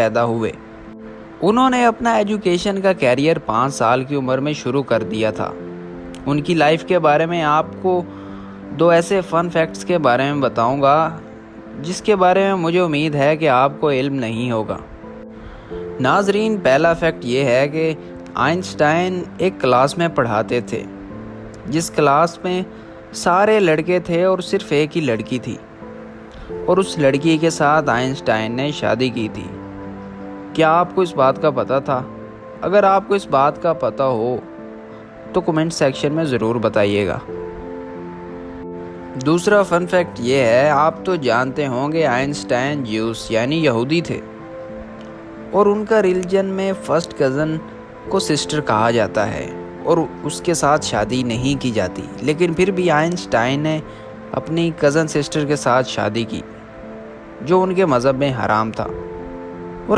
پیدا ہوئے۔ انہوں نے اپنا ایجوکیشن کا کیریئر 5 سال کی عمر میں شروع کر دیا تھا۔ ان کی لائف کے بارے میں آپ کو 2 ایسے فن فیکٹس کے بارے میں بتاؤں گا جس کے بارے میں مجھے امید ہے کہ آپ کو علم نہیں ہوگا۔ ناظرین، پہلا فیکٹ یہ ہے کہ آئنسٹائن ایک کلاس میں پڑھاتے تھے جس کلاس میں سارے لڑکے تھے اور صرف ایک ہی لڑکی تھی، اور اس لڑکی کے ساتھ آئنسٹائن نے شادی کی تھی۔ کیا آپ کو اس بات کا پتہ تھا؟ اگر آپ کو اس بات کا پتہ ہو تو کمنٹ سیکشن میں ضرور بتائیے گا۔ دوسرا فن فیکٹ یہ ہے، آپ تو جانتے ہوں گے آئنسٹائن جیوس یعنی یہودی تھے، اور ان کا ریلیجن میں فرسٹ کزن کو سسٹر کہا جاتا ہے اور اس کے ساتھ شادی نہیں کی جاتی، لیکن پھر بھی آئنسٹائن نے اپنی کزن سسٹر کے ساتھ شادی کی جو ان کے مذہب میں حرام تھا۔